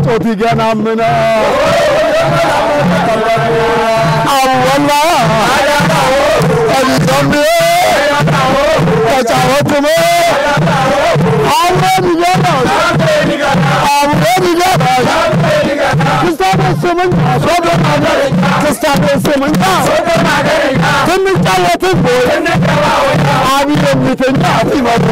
ጦቲ ገናምና አወላ አልዘም ተጫወቱም አወን ይገባል አወን ይገባል ክስታበስምን ክስታበስምን ትንጫወትን አብይ የሚተኛ ሲመጡ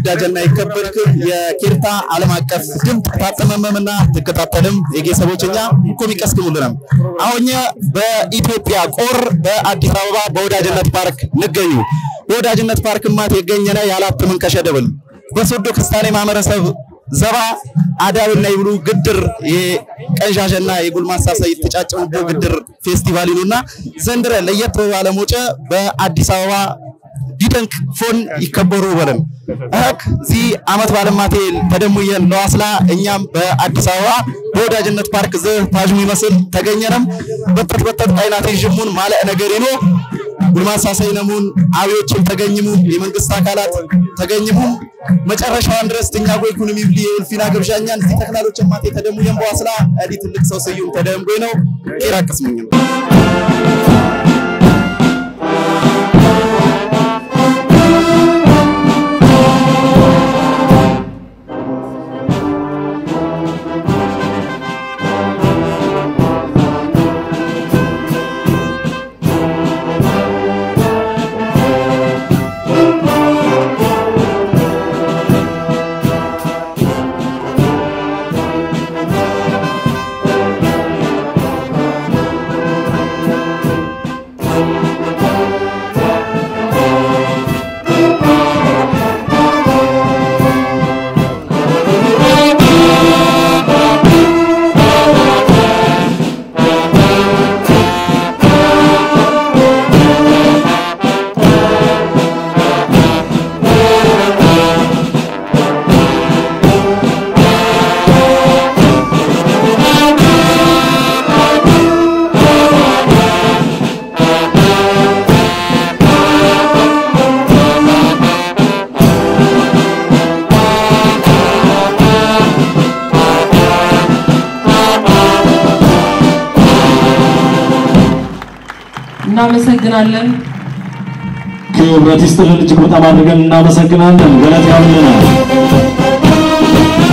ዳጀና ይከበርክ የኬርታ ዓለም አቀፍ ድምጥ ታጠመመምና ተከታተለም የጌሰቦችኛ ኮሚቀስኩሉንም አሁን በኢትዮጵያ ቆር በአዲስ አበባ በወዳጅነት ፓርክ ንገዩ በወዳጅነት ፓርክ ማት የገኘና ያላጥምን ከሸደብል በሶዶ ክስታኔ ማመረሰብ ዘባ አዳብና ይብሉ ግድር የቀንጃጀና የጉልማሳ ሰይት ተጫጨው ግድር ፌስቲቫል ይሉና ዘንድረ ለየት ባለ ሞጨ በአዲስ አበባ ዲደንክ ፎን ይከበሩ ወለም አክ ዚ አመት ባለማቴል ተደሙየን ለዋስላ እኛም በአዲስ አበባ በወዳጅነት ፓርክ ዘ ታጅሙ ይመስል ተገኘንም በተተበተት አይናት ይጅሙን ማለ ነገሪኖ ጉልማሳ ሰይነሙን አብዮችን ተገኝሙ የመንግስት አካላት ተገኝሙ መጨረሻውን ድረስ ተኛ ጎይኩንም ይብሊ የልፊና ገብሻኛን ዚ ተክላሎች ማቴ ተደሙየን በዋስላ አዲ ትልቅ ሰው ሰዩም ተደምጎይ ነው ኪራቅስሙኝም እናመሰግናለን ክብረት ይስጥልን እጅግ በጣም አድርገን እናመሰግናለን ገለት ያምልናል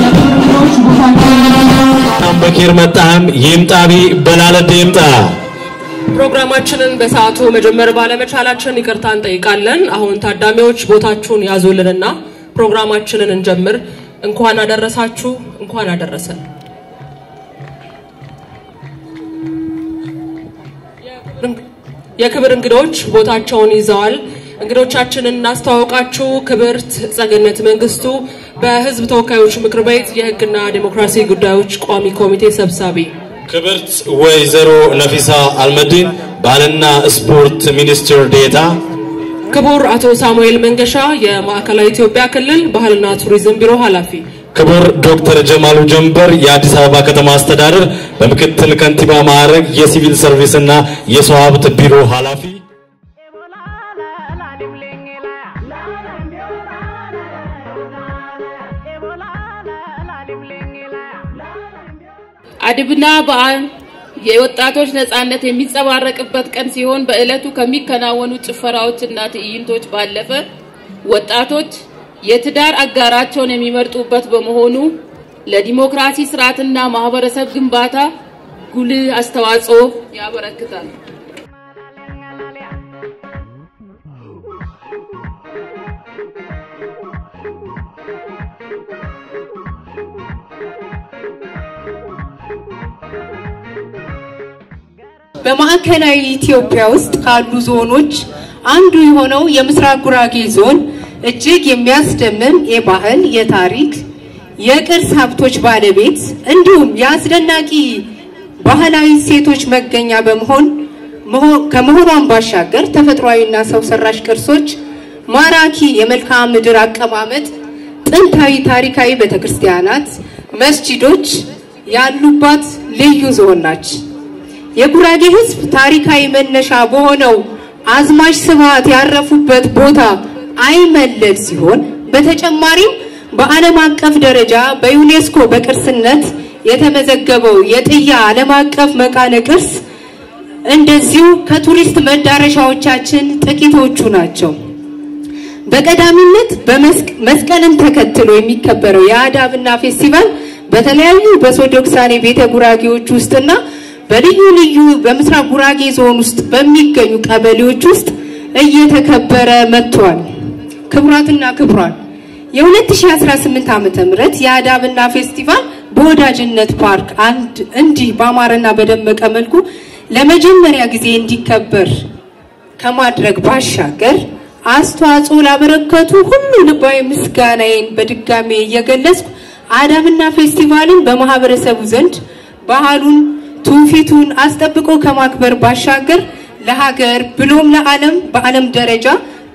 የክብሮች ቦታችን በኪር መጣም ይምጣቢ በላለደ ይምጣ ፕሮግራማችንን በሰዓቱ መጀመር ባለመቻላችን ይቅርታ እንጠይቃለን አሁን ታዳሚዎች ቦታችሁን ያዙልንና ፕሮግራማችንን እንጀምር እንኳን አደረሳችሁ እንኳን አደረሰን የክብር እንግዶች ቦታቸውን ይዘዋል እንግዶቻችንን እናስተዋውቃችሁ ክብርት ጸገነት መንግስቱ በህዝብ ተወካዮች ምክር ቤት የህግና ዲሞክራሲ ጉዳዮች ቋሚ ኮሚቴ ሰብሳቢ ክብርት ወይዘሮ ነፊሳ አልመዲን ባልና ስፖርት ሚኒስትር ዴታ ክቡር አቶ ሳሙኤል መንገሻ የማዕከላዊ ኢትዮጵያ ክልል ባህልና ቱሪዝም ቢሮ ኃላፊ ክቡር ዶክተር ጀማሉ ጀንበር የአዲስ አበባ ከተማ አስተዳደር በምክትል ከንቲባ ማዕረግ የሲቪል ሰርቪስ እና የሰው ሀብት ቢሮ ኃላፊ አድብና በዓል የወጣቶች ነጻነት የሚጸባረቅበት ቀን ሲሆን በእለቱ ከሚከናወኑ ጭፈራዎችና ትዕይንቶች ባለፈ ወጣቶች የትዳር አጋራቸውን የሚመርጡበት በመሆኑ ለዲሞክራሲ ስርዓትና ማህበረሰብ ግንባታ ጉልህ አስተዋጽኦ ያበረክታል በማዕከላዊ ኢትዮጵያ ውስጥ ካሉ ዞኖች አንዱ የሆነው የምስራቅ ጉራጌ ዞን እጅግ የሚያስደምም የባህል የታሪክ የቅርስ ሀብቶች ባለቤት እንዲሁም የአስደናቂ ባህላዊ ሴቶች መገኛ ከመሆኗን ባሻገር ተፈጥሯዊና ሰው ሰራሽ ቅርሶች ማራኪ የመልክዓ ምድር አቀማመጥ ጥንታዊ ታሪካዊ ቤተክርስቲያናት መስጂዶች ያሉባት ልዩ ዞን ናት የጉራጌ ህዝብ ታሪካዊ መነሻ በሆነው አዝማች ስብሐት ያረፉበት ቦታ አይመለል ሲሆን በተጨማሪም በዓለም አቀፍ ደረጃ በዩኔስኮ በቅርስነት የተመዘገበው የጥያ ዓለም አቀፍ መካነ ቅርስ እንደዚሁ ከቱሪስት መዳረሻዎቻችን ጥቂቶቹ ናቸው በቀዳሚነት በመስቀልን ተከትሎ የሚከበረው የአዳብና ፌስቲቫል በተለያዩ በሶዶክሳኔ ቤተ ጉራጌዎች ውስጥና በልዩ ልዩ በምስራቅ ጉራጌ ዞን ውስጥ በሚገኙ ቀበሌዎች ውስጥ እየተከበረ መጥቷል ክብራትና ክብራን የ2018 ዓመተ ምህረት የአዳብና ፌስቲቫል በወዳጅነት ፓርክ እንዲህ ባማረና በደመቀ መልኩ ለመጀመሪያ ጊዜ እንዲከበር ከማድረግ ባሻገር አስተዋጽኦ ላበረከቱ ሁሉ ልባዊ ምስጋናዬን በድጋሜ እየገለጽኩ አዳብና ፌስቲቫልን በማህበረሰቡ ዘንድ ባህሉን ትውፊቱን አስጠብቆ ከማክበር ባሻገር ለሀገር ብሎም ለዓለም በዓለም ደረጃ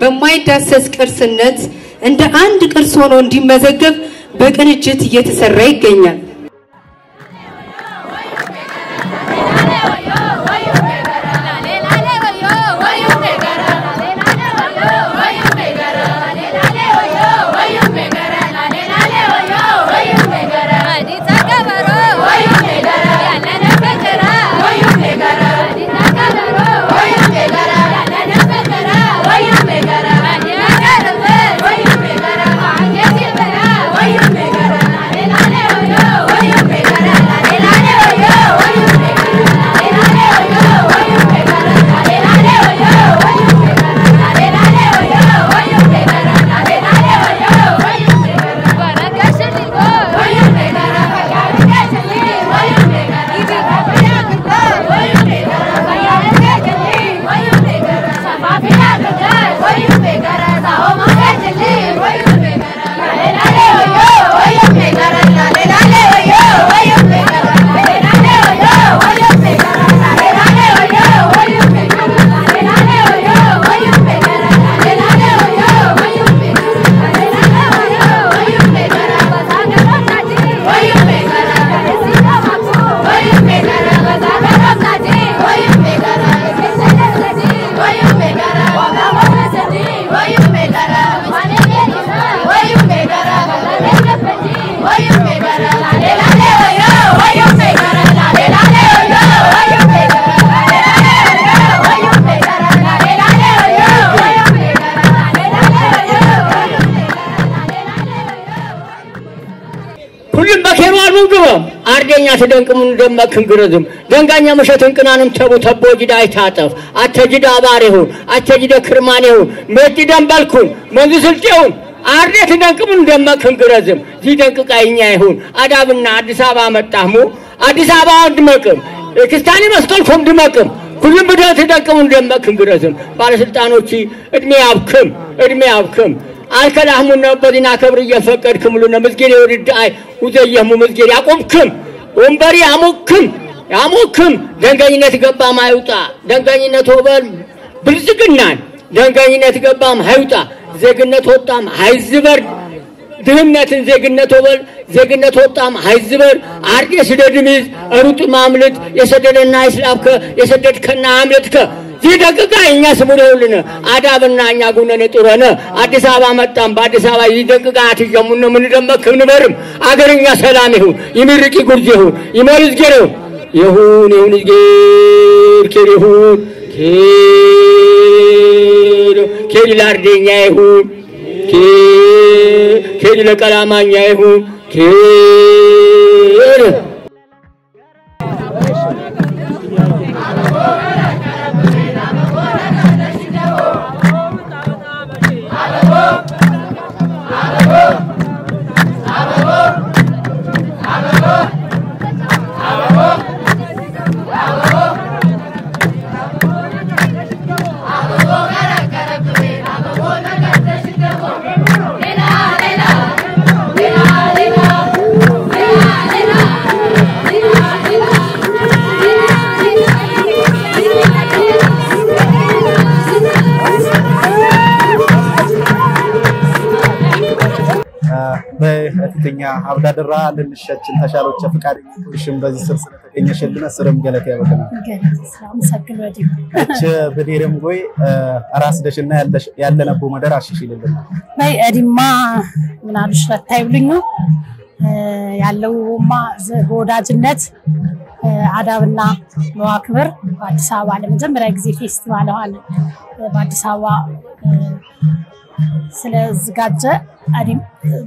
በማይዳሰስ ቅርስነት እንደ አንድ ቅርስ ሆኖ እንዲመዘገብ በቅንጅት እየተሰራ ይገኛል Yo አርደኛ ተደንቅሙን ደመክን ግረዝም ደንጋኛ መሸትን ቅናንም ተቦ ጅዳ አይታጠፍ አተጅዳ ባሬሁ አተጅዳ ክርማኔሁ መቲ ደንበልኩን መንግስልጤውን አርደት ደንቅሙን ደመክን ግረዝም ዚደንቅቃይኛ ይሁን አዳብና አዲስ አበባ መጣሙ አዲስ አበባ ወንድመቅም ክርስቲያኒ መስቀልኩም ድመቅም ሁሉም በደት ደንቅሙን ደመክን ግረዝም ባለስልጣኖች እድሜ ያብክም አልከላህሙና በዲና ከብር እየፈቀድክም ሁሉ መስጊድ ይወርዳይ ወዘየሙ መስጊድ ያቆምክም ወንበሪ ያሞክም ደንጋኝነት ገባ ማይውጣ ደንጋኝነት ወበል ብልጽግናን ደንጋኝነት ገባም ሃይውጣ ዜግነት ወጣም ሃይዝበር ድህነትን ዜግነት ወበል ዜግነት ወጣም ሃይዝበር አርዴ ስደድሚዝ ሩጥ ማምልጥ የሰደደና ይስላብከ የሰደድከና አምልጥከ ዚደቅቃ እኛ ስሙደውልን አዳብና እኛ ጉነነ ጥረነ አዲስ አበባ መጣም በአዲስ አበባ ዚደቅቃ አትጀሙነ ምን ደመክም ንበርም አገርኛ ሰላም ይሁን ይምርቂ ጉርጅ ይሁን ይመርዝገሩ ይሁን ይዝገር ይሁን ኬሪ ላርደኛ ይሁን ኬሪ ለቀላማኛ ይሁን ኬሪ በእትኛ አብዳድራ ለልሽችን ተሻሎች ፍቃድ ይሽም በዚህ ስር ስለተገኘሽልን ስርም ገለታ ያበከና ሰላም ሰግን ወዲ እቺ በዲረም ጎይ ራስ ደሽና ያለነቦ መደር አሽሽልልን በይ እዲማ ምናልሽ ለታይብልኙ ያለውማ በወዳጅነት አዳብና ለዋክብር በአዲስ አበባ ለመጀመሪያ ጊዜ ፌስቲቫል ሆነ በአዲስ አበባ ስለዝጋጀ አዲም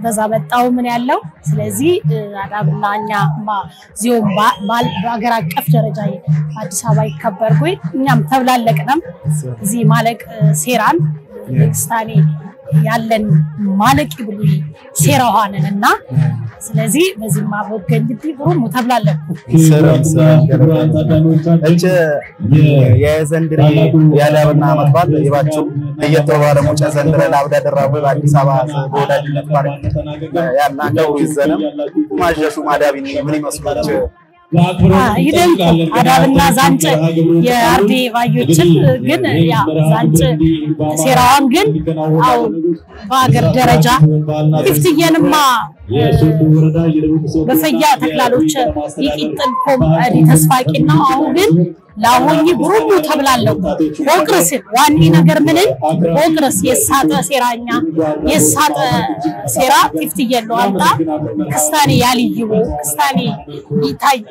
በዛ መጣው ምን ያለው ስለዚህ አዳብናኛ ዚዮም በአገር አቀፍ ደረጃ አዲስ አበባ ይከበርኩኝ እኛም ተብላለቅንም እዚህ ማለቅ ሴራን ክስታኔ ያለን ማለቅ ይብሉ ሴራዋንና ስለዚህ በዚህ ማወገን እንግዲህ ብሩም ተብላለኩ ሰላም እቺ የዘንድሪ ያዳብና መጥባል ይባቸው እየተባለ ሞጫ ዘንድረ ለአብዳድራ በአዲስ አበባ በወዳጅነት ባረክ ያናገው ይዘነም ማጀሹ ማዳቢኒ ምን ይመስላች ይደንቁ አዳብና ዛንጨ የአርዲ ባዮችን ግን ያ ዛንጨ ሴራዋን ግን አው በአገር ደረጃ ፍትየንማ በፈያ ተክላሎች ይቂጥልኩም አዲ ተስፋቂና አው ግን ላሆኝ ብሩሙ ተብላለው ወቅርስ ዋኒ ነገር ምንን ወቅርስ የሳጠ ሴራኛ የሳጠ ሴራ ፍትየለው አልጣ ክስታኔ ያልይው ክስታኔ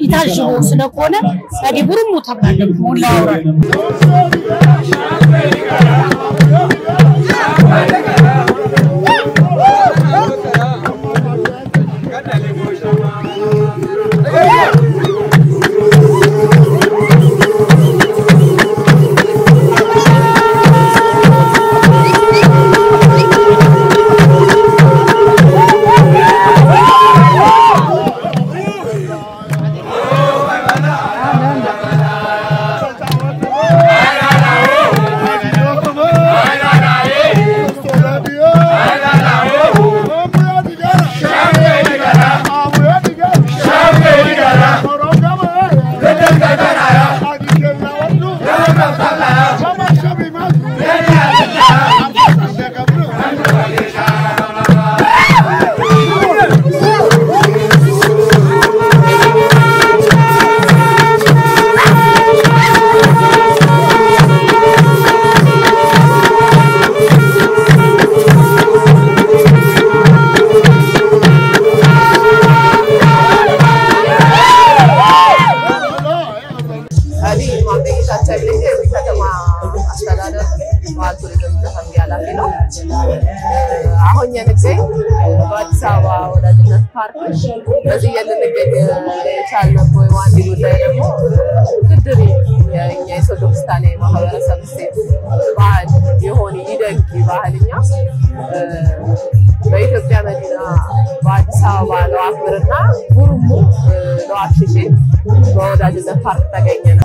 ይታጅው ስለሆነ አዲ ብሩሙ ተብላለው ሞላው ባህል ቱሪዝም ጽሕፈት ኃላፊ ነው። አሁን የንገኝ በአዲስ አበባ ወዳጅነት ፓርክ በዚህ የልንገኝ የቻልነው ዋንዲ ጉዳይ ደግሞ ግድሪ የኛ የሶዶ ክስታኔ ማህበረሰብ ሴት ባህል የሆነ ይደንቂ ባህልኛ በኢትዮጵያ መዲና በአዲስ አበባ ለዋክብርና ጉሩሙ ለዋክሽሽ በወዳጅነት ፓርክ ተገኘና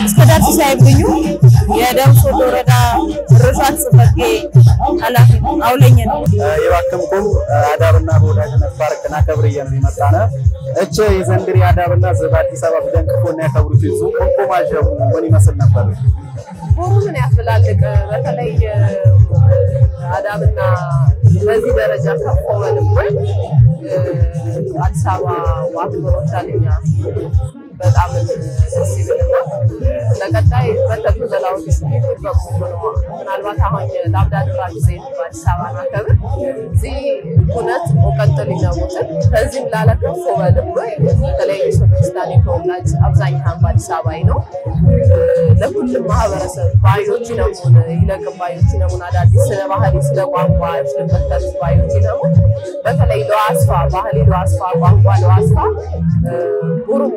እስከ ዳር ሲያይብኙ የደም ሶዶ ወረዳ ርሻት ጽፈት ኃላፊ አውለኝ ነው የባከምኩም አዳብና በወዳጅነት ፓርክ ናከብርየ ነው የመጣነ እቺ የዘንድሪ አዳብና በአዲስ አበባ በደንቅፎና ያከብሩት ይዙ ቆቆማጀው ምን ይመስል ነበር? ምን ያፈላልቅ በተለይ አዳብና በዚህ ደረጃ ከፍ ወልም አዲስ አበባ ዋክብሮች አለኛ በጣም ደስ ይላልና ለቀጣይ በተከታታዮች ይፈቀሙ ምናልባት አሁን ላብዳድራ ጊዜ በአዲስ አበባ ናከብር እዚህ ኩነት ወቀጥል ይነውት ከዚህም ላለከፍ ወልም በተለይ ሶስታኒ ተወላጅ አብዛኛው በአዲስ አበባ ነው ለሁሉም ማህበረሰብ ባዮች ነው ይለቀባዮች ነው አዳዲስ ስለ ባህል ስለ ቋንቋ ስለመተት ባዮች ነው በተለይ ለዋስፋ ባህል ለዋስፋ ቋንቋ ለዋስፋ ጉሩሙ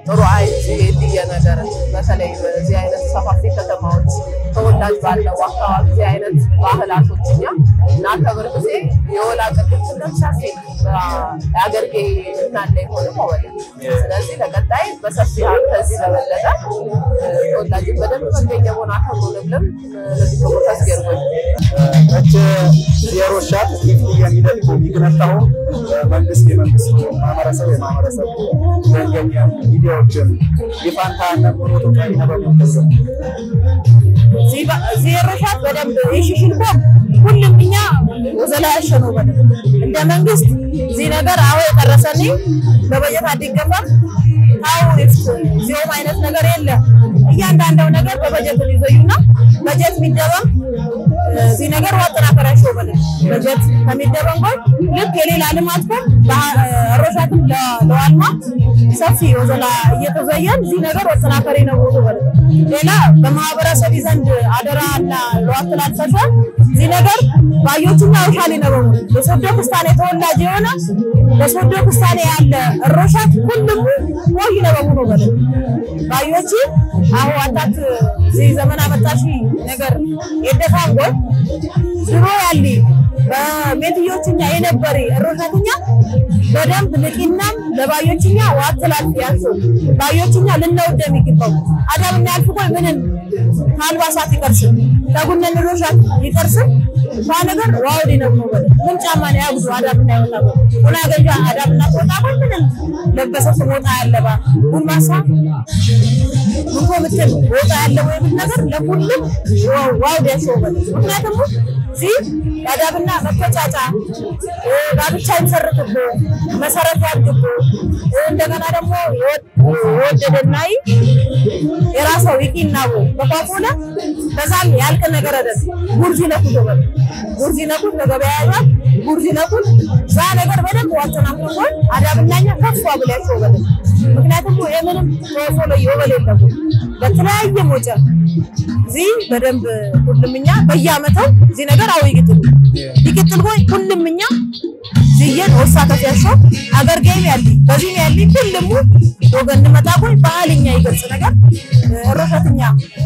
ጥሩ አይት የዲየነገር በተለይ በዚህ አይነት ሰፋፊ ከተማዎች ተወላጅ ባለው አካባቢ እዚህ አይነት ባህላቶችኛ ናከብር ጊዜ የወላ ቅድም ለምሳሌ አገርጌ እናንተ ሆነ ማለት ስለዚህ ለቀጣይ በሰፊ ሀብት ከዚህ በበለጠ ተወላጅ በደንብ መገኘውን አከብሩልንም ለዚህ ፕሮሰስ ገርበው እቺ ዜሮ ሻት የሚደልቁ ይግነታው መንግስት ማህበረሰብ ገኛ ቪዲዮዎችን ይፋንታና ሞሮቶ ላይ ነው ዜሮ ሻት በደንብ ይሽሽልቆ ሁሉም እኛ ወዘላሽ ነው በደንብ እንደ መንግስት እዚህ ነገር አዎ የቀረሰልኝ በበጀት አዲገፋት ታው ዚዮም አይነት ነገር የለም እያንዳንዱ ነገር በበጀት ይዘዩና በጀት ሚደረም እዚህ ነገር ወጥና ፈራሾ በጀት ከሚደረም ቆይ ልክ የሌላ ልማት ቆይ ሮሻትን ለዋልማ ሰፊ ወዘላ እየተዘየን እዚህ ነገር ወጥና ፈሪ ነው ሌላ በማህበረሰብ ዘንድ አደራና ለዋትላልፈሰ እዚህ ነገር ባዮቹና አውሻሊ ነው በሶዶ ክስታኔ ተወላጅ የሆነ በሶዶ ክስታኔ ያለ ሮሻት ሁሉም ወይ ነው ባዮቹ አሁን አጣት እዚህ ዘመን አመጣሽ ነገር የደፋንጎ ድሮ ያሊ በሜትዮችኛ የነበረ ሮሻትኛ በደንብ ንቂናም ለባዮችኛ ዋትላል ያንሱ ባዮችኛ ልንወደም ይገባው አዳምና ያልፈው ምንን ካልባሳት ይቀርስ ታጉነን ሮሻት ይቀርስ ባነገር ዋውዲ ነው ምን ጫማን ያጉዱ አዳምና ያወጣው ወላ ገጃ አዳምና ቆጣ ምንን ለበሰስ ሞታ ያለባ ሁማሳ ምን ኮምትን ወጣ ያለው ወይ ነገር ለሁሉም ዋውዲ ያሾበል ምክንያቱም እዚህ አዳብና መከጫጫ ጋብቻ ይሰርጥቦ መሰረት ያድርጉ እንደገና ደግሞ ወደደናይ የራስው ይቂናው በቋቁለ በዛም ያልከ ነገር አይደል ጉርዚ ነኩ ለገበያያ ጉርዚ ነኩ ዛ ነገር በደንብ ዋተናኩ አዳብናኛ ከፍ አብላቸው በለ ምክንያቱም የምንም ቶሎ ይወበለለው በተለያየ ሞጫ እዚህ በደንብ ሁሉምኛ በየአመታው እዚህ ነገር አው ይቅጥል ወይ ሁሉምኛ ዚየን ወሳከፍ ያሾ አገር ገይም ያሊ በዚህ ያሊ ሁሉም ወገን መጣ ቆይ ባህልኛ ይገልጽ ነገር ሮሻትኛ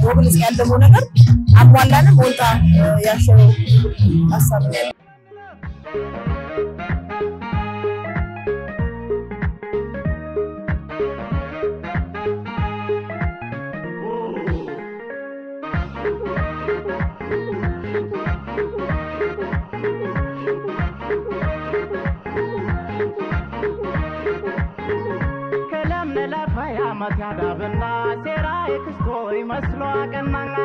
ወግልጽ ያለው ነገር አሟላንም ወጣ ያሸው አሳብ ያዳብና ሴራ የክስቶይ መስሎ አቀናና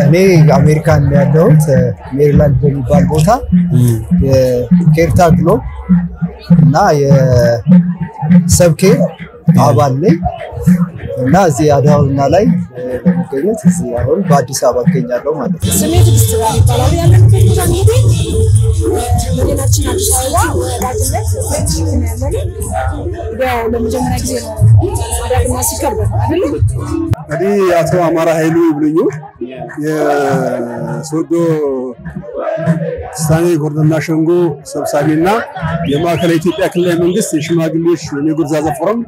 እኔ አሜሪካን ያለሁት ሜሪላንድ በሚባል ቦታ የኬርታ ግሎብ እና የሰብኬር አባል ነኝ እና እዚህ አዳውና ላይ ለመገኘት እዚህ አሁን በአዲስ አበባ እገኛለሁ ማለት ነው። ስሜት ይስተላል ይባላል ያለበት ቦታ እንግዲህ መዲናችን አዲስ አበባ ወዳጅነት ያው ለመጀመሪያ ጊዜ ነው አዳብና ሲከበር አይደል? እንግዲህ አቶ አማራ ኃይሉ ይብሉኝ የሶዶ ስታኔ ጎርደና ሸንጎ ሰብሳቢና የማዕከላዊ ኢትዮጵያ ክልላዊ መንግስት የሽማግሌዎች የጉርዛዛ ፎረም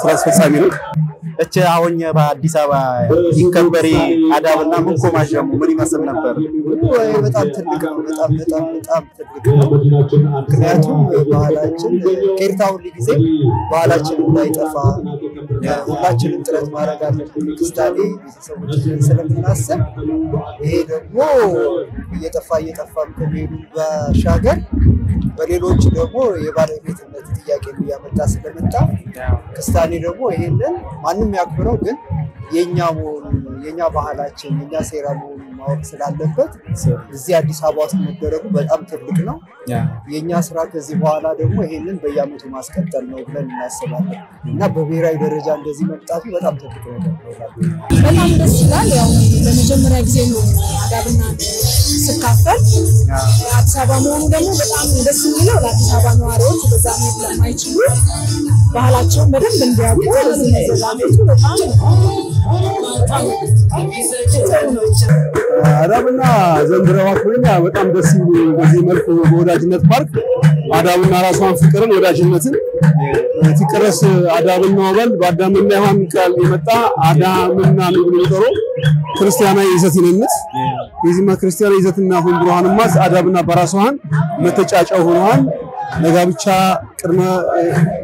ስራ አስፈጻሚ ነው። እቺ አሁን በአዲስ አበባ ይከበሪ አዳብና መኮማጀሙ ምን ይመስል ነበር? በጣም ትልቅ ነው። በጣም ትልቅ ነው። ምክንያቱም ባህላችን ከኤርታው ጊዜ ባህላችን እንዳይጠፋ ሁላችንም ጥረት ማድረግ አለብን። ክስታኔ ቤተሰቦችን ስለምናስብ ይሄ ደግሞ እየጠፋ ከመሄዱ ባሻገር በሌሎች ደግሞ የባለቤትነት ጥያቄ እያመጣ ስለመጣ ክስታኔ ደግሞ ይሄንን ማንም ያክብረው ግን የኛ ባህላችን የኛ ሴራ መሆኑን ማወቅ ስላለበት እዚህ አዲስ አበባ ውስጥ መደረጉ በጣም ትልቅ ነው። የኛ ስራ ከዚህ በኋላ ደግሞ ይሄንን በየዓመቱ ማስቀጠል ነው ብለን እናስባለን እና በብሔራዊ ደረጃ እንደዚህ መምጣቱ በጣም ትልቅ ነው። በጣም ደስ ይላል። ያው ለመጀመሪያ ጊዜ ነው አዳብና ስካፈል አዲስ አበባ መሆኑ ደግሞ በጣም ደስ የሚለው ለአዲስ አበባ ነዋሪዎች በዛ ነው ለማይችሉ ባህላቸውን በደንብ እንዲያውቁ እዚህ መዘጋጀቱ በጣም አዳብና ዘንድሮ አክብረኛ በጣም ደስ ይላል። በዚህ መልኩ በወዳጅነት ፓርክ አዳብና ራሷን ፍቅርን ወዳጅነትን ትቀረስ አዳብና ወበል በአዳምና ዮሐን ቃል የመጣ አዳምና ነው ብሎ ክርስቲያናዊ ይዘት ይነምት የዚህማ ክርስቲያናዊ ይዘትና ሁን ብርሃንማ አዳብና በራሷን መተጫጫው ሆነዋል። ለጋብቻ ቅድመ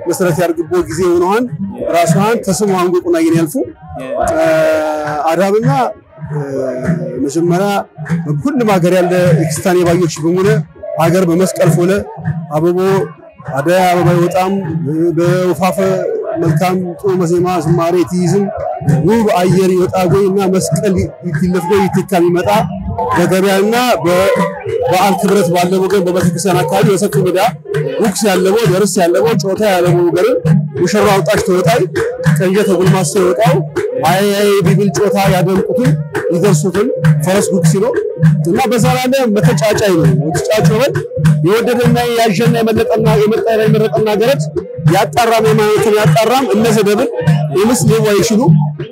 መሰረት ያርግቦ ጊዜ ሆነዋል። ራሷን ተስሟን ጎቁና ያልፉ አዳብና መጀመሪያ በሁሉም ሀገር ያለ ክርስቲያን ባዮች በሙሉ ሀገር በመስቀል ፎለ አበቦ አዳይ አበባ ይወጣም በውፋፈ መልካም ጾመ ዜማ ዝማሬ ትይዝም ውብ አየር ይወጣጎይና መስቀል ይትለፍጎ ይትካም ይመጣ በገበያና በበዓል ክብረት ባለው ወገን በቤተክርስቲያን አካባቢ ወሰቱ ሜዳ ውክስ ያለው ደርስ ያለው ጮታ ያለው ወገን ሙሽራ አውጣሽ ተወጣይ ቀንጀ ተጉልማስ ተወጣው አይ ቢብል ጮታ ያደምቁትን ይደርሱትን ፈረስ ጉክሲ ነው እና በዛላለ መተጫጫይ ነው ወጥጫጮበል የወደደና ያጀና የመለጠና የመጣራ የመረጠና ገረት ያጣራም የማይተም ያጣራም እነዚህ ደብል የምስሌው አይሽሉ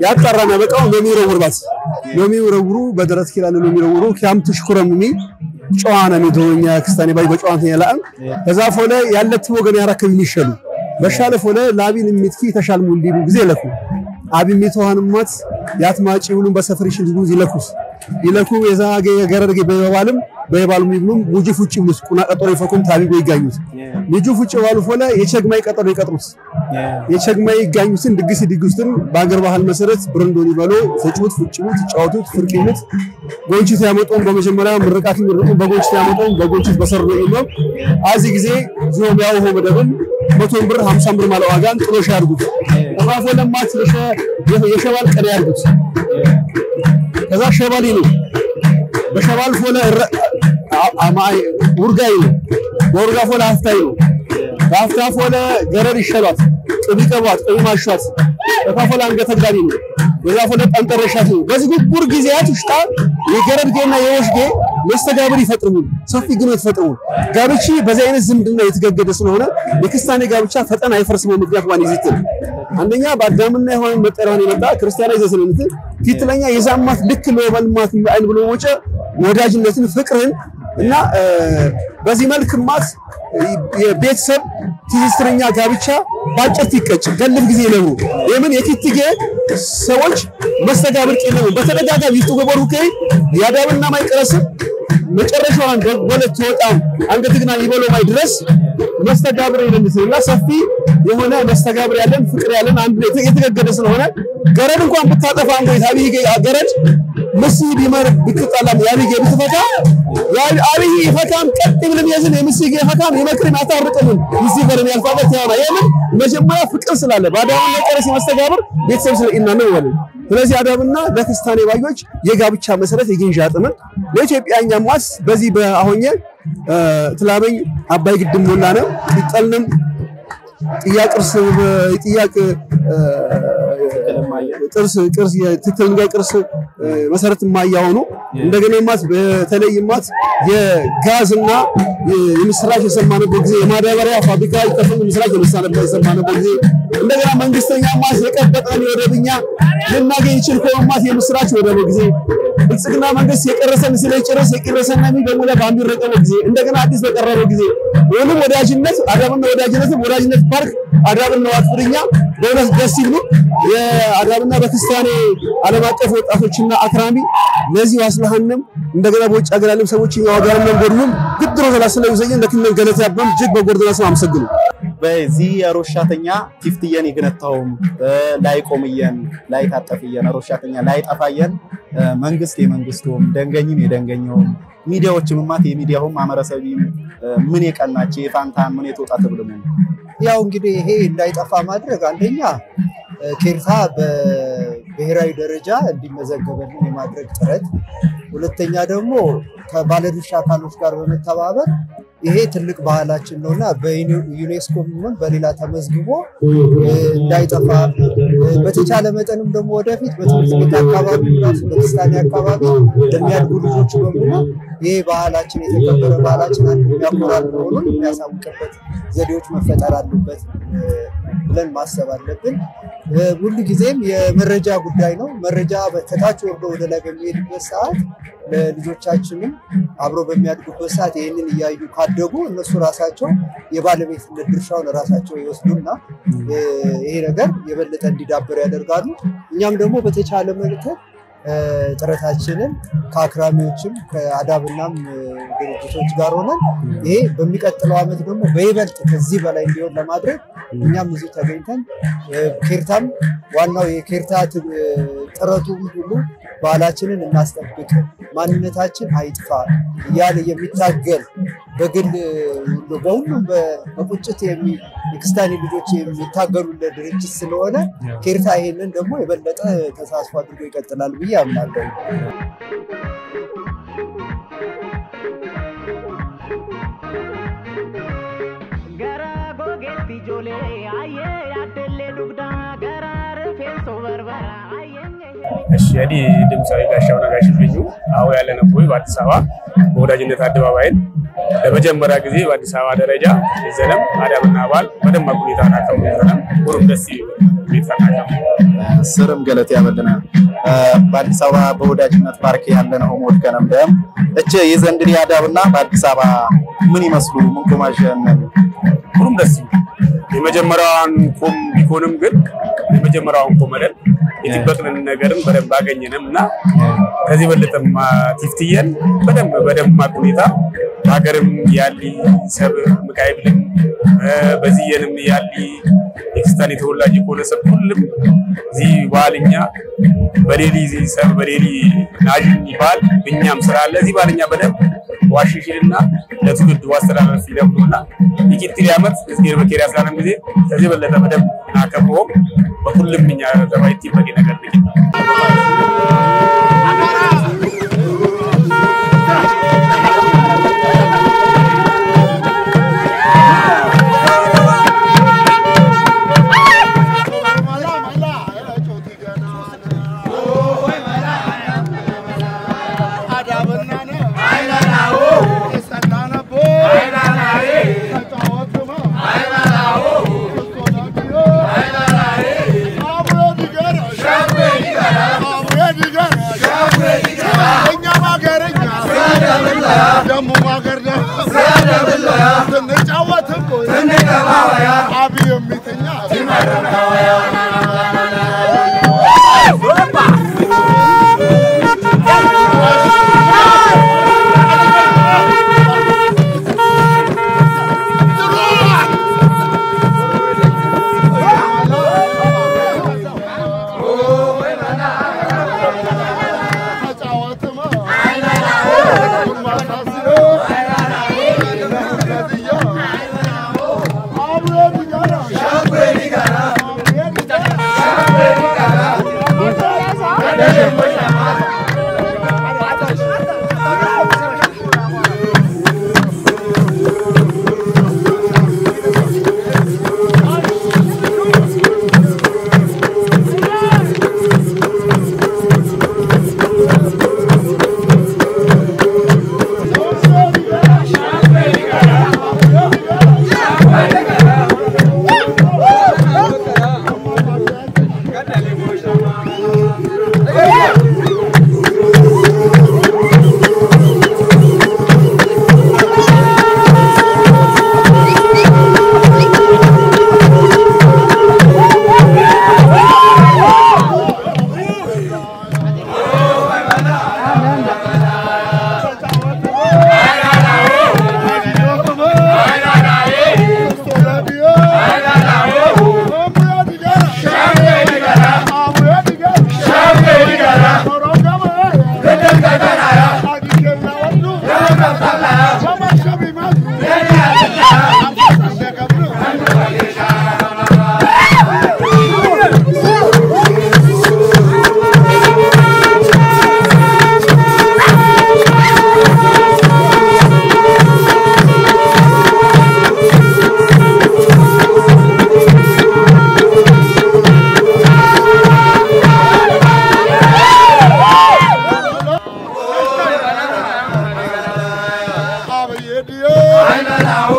ያጣራና በቃው ለሚረውርባት ለሚረውሩ በደረት ኪላለ ለሚረውሩ ኪያም ተሽኩረምሚ ጨዋና ሚዶኛ ክስታኔ ባይ በጨዋንተ ያላም ከዛ ፎለ ያለት ወገን ያረከብ ይሽሉ በሻለ ፎለ ላቢን ሚትኪ ተሻልሙ እንዲሉ ጊዜ ለኩ አቢ ሚቶሃንማት ያትማጪ ሁሉም በሰፈርሽን ዙ ይለኩስ ይለኩ የዛገ የገረርገ በባልም ይብሉም ሙጂፉጭ ምስቁና ቀጠሮ ይፈኩም ታቢጎ ይጋኙት ሙጂፉጭ ባሉ ፎለ የቸግማይ ቀጠሮ ይቀጥሩት የቸግማይ ይጋኙትን ድግስትን በአገር ባህል መሰረት ብረንዶኒ ባሎ ፈጭሙት ፍጭሙት ጫውቱት ፍርቂሙት ጎንቺት ያመጣውን በመጀመሪያ ምርቃት ምርቁ በጎንቺት ያመጣውን በጎንቺት በሰርዶ ይለው አዚ ጊዜ ዞም ያው ሆ መደብን 100 ብር 50 ብር ማለት ዋጋን ጥሎሽ ያርጉት ተፋፎለማት የሸባል ቀን ያርጉት ከዛ ሸባሊ ነው በሸባል ፎለ አማይ ውርጋይ ነው ወርጋ ፎለ አፍታይ ነው አፍታ ፎለ ገረድ ይሸሏት ጥቢቀባት ጥማሻት ተፋፎለ አንገተጋሪ ነው በዛ ፎለ ጠንጠረሻት ነው በዚህ ጉር ጊዜያት ውስጥ የገረድጌና የወሽጌ መስተጋብር ይፈጥሩ ሰፊ ግንኙነት ይፈጥሩ ጋብቺ በዚህ አይነት ዝምድና የተገገደ ስለሆነ የክርስቲያኔ ጋብቻ ፈጠና አይፈርስም ምክንያት ዋን ይዝት አንደኛ በአዳምና ዮሐን መጠራን የመጣ ክርስቲያናዊ ዘሰንነት ፊትለኛ የዛማት ልክ ለወልማት አይን ብሎ ወጨ ወዳጅነትን ፍቅርን እና በዚህ መልክማት የቤተሰብ ትስስርኛ ጋብቻ ባጭት ይቀጭ ገልብ ጊዜ ነው የምን የኪትጌ ሰዎች መስተጋብር ቀለው በተደጋጋሚ ይጡ ገበሩከ ያዳብና ማይቀረስ መጨረሻውን ወለት ወጣም አንገትግና ይበለው ማይ ድረስ መስተጋብር ይለምስና ሰፊ የሆነ መስተጋብር ያለን ፍቅር ያለን አንድ የተገገደ ስለሆነ ገረድ እንኳን ብታጠፋ እንኳን ታቢይ ገረድ መስጊድ ይመር ብትጣላም ያቢይ ብትፈታ ያቢይ ይፈታም ቀጥ ብለም ያዝን የመስጊድ ይፈታም የመክረም አታርቀም ይዝበረን ያልፋበት ያማ የምን መጀመሪያ ፍቅር ስላለ ባዳውን መጨረስ መስተጋብር ቤተሰብ ስለኢና ነው ወለ ስለዚህ አዳብና ለክርስቲያኔ ባዮች የጋብቻ መሰረት የግንዣ ጥምር ለኢትዮጵያኛ ማስ በዚህ በአሁንየ ትላበኝ አባይ ግድም ሞላ ነው ይጠልንም ጥያቅርስ ጥያቅ ቅርስ የትክክለኛ ቅርስ መሰረት ማያው ነው እንደገና ማት በተለይማት የጋዝና የምስራች የሰማነበት ጊዜ የማዳበሪያ ፋብሪካ ይከፈል ምስራች የሰማነበት ጊዜ እንደገና መንግስተኛ ማስ የቀበጠን ወደብኛ ልናገኝ ይችል ከማስ የምስራች ወደብ ጊዜ ብልጽግና መንግስት የቀረሰን ስለጨረሰ የቀረሰና በሙላ ባንዲረቀው ጊዜ እንደገና አዲስ በቀረበው ጊዜ ወሉም ወዳጅነት አዳብና ወዳጅነት ፓርክ አዳብና ዋፍርኛ በእውነት ደስ ይሉ የአዳብና በክርስቲያኔ ዓለም አቀፍ ወጣቶችና አክራሚ ለዚህ ዋስላህንም እንደገና በውጭ ሀገር ያሉ ሰዎች ያወጋና ጎድሉም ግድሮ ተላስለው ይዘኝ ለክነል ገለታ ያበም ጅግ በጎርደና ሰው አመሰግኑ በዚህ ሮሻተኛ ቲፍትየን ይግነታውም ላይ ቆምየን ላይ ታጠፍየን ሮሻተኛ ላይ ጠፋየን መንግስት የመንግስቱም ደንገኝም የደንገኛውም ሚዲያዎችም ማት የሚዲያውም ማመረሰቢም ምን የቀናች የፋንታን ምን የተወጣ ተብለሙ ያው እንግዲህ ይሄ እንዳይጠፋ ማድረግ አንደኛ ኬርታ በብሔራዊ ደረጃ እንዲመዘገበልን የማድረግ ጥረት ሁለተኛ ደግሞ ከባለድርሻ አካሎች ጋር በመተባበር ይሄ ትልቅ ባህላችን ነውና በዩኔስኮ ምን በሌላ ተመዝግቦ እንዳይጠፋ በተቻለ መጠንም ደግሞ ወደፊት በትምህርት ቤት አካባቢ ራሱ በክርስቲያን አካባቢ የሚያድጉ ልጆች በሙሉ ይሄ ባህላችን የተከበረ ባህላችን የሚያቆራል ነው የሚያሳውቅበት ዘዴዎች መፈጠር አሉበት ብለን ማሰብ አለብን ሁሉ ጊዜም የመረጃ ጉዳይ ነው መረጃ ከታች ወርዶ ወደ ላይ በሚሄድበት ሰዓት ለልጆቻችንም አብሮ በሚያድጉበት ሰዓት ይሄንን ያዩ ካደጉ እነሱ ራሳቸው የባለቤትነት ድርሻውን ራሳቸው ይወስዱና ይሄ ነገር የበለጠ እንዲዳብር ያደርጋሉ እኛም ደግሞ በተቻለ መልኩ ጥረታችንን ከአክራሚዎችም ከአዳብናም ድርጅቶች ጋር ሆነን ይሄ በሚቀጥለው አመት ደግሞ በይበልጥ ከዚህ በላይ እንዲሆን ለማድረግ እኛም እዚህ ተገኝተን ኬርታም ዋናው የኬርታ ጥረቱ ሁሉ ባህላችንን እናስጠብቅ ማንነታችን አይጥፋ ያለ የሚታገል በግል በሁሉም በቁጭት የክርስቲያን ልጆች የሚታገሉ ለድርጅት ስለሆነ ኬርታ ይሄንን ደግሞ የበለጠ ተሳስፎ አድርጎ ይቀጥላል ብዬ አምናለሁ እሺ አዲ ድምጻዊ ጋሻው ነጋሽልኝ አው ያለነው ወይ በአዲስ አበባ በወዳጅነት አደባባይን ለመጀመሪያ ጊዜ በአዲስ አበባ ደረጃ የዘለም አዳብና ባል በደማቅ ሁኔታ ታከብረናል ሁሉም ደስ ይፈታናል ስርም ገለቴ ያመለና በአዲስ አበባ በወዳጅነት ፓርክ ያለነው ሞድ ከነምደም እቺ የዘንድሪ አዳብና በአዲስ አበባ ምን ይመስሉ ምን ቆማጀን ሁሉም ደስ የመጀመሪያውን ቆም ቢሆንም ግን የመጀመሪያውን ቆመደል የትበቅልን ነገርም በደንብ አገኘንምና ከዚህ በለጠም ቲፍትየን በደንብ ማቁኒታ ሀገርም ያሊ ሰብ መካይብልም በዚህየንም ያሊ ኤክስታኒ ተወላጅ ኮነሰብ ሁሉም ዚ ባልኛ በሌሊ ሰብ በሌሊ ናጅን ይባል በእኛም ስራ አለ ዚ ባልኛ በደንብ ዋሽሽልና ለትውልድ ዋስተላለፍ ይደምሩና ይቂጥሪ አመት እስኪር በኬሪያ ሰላም ጊዜ ከዚህ በለጠ በደንብ አከብሮ በሁሉም እኛ ዘባይቲ በቂ ነገር ልክ Abre አይበላው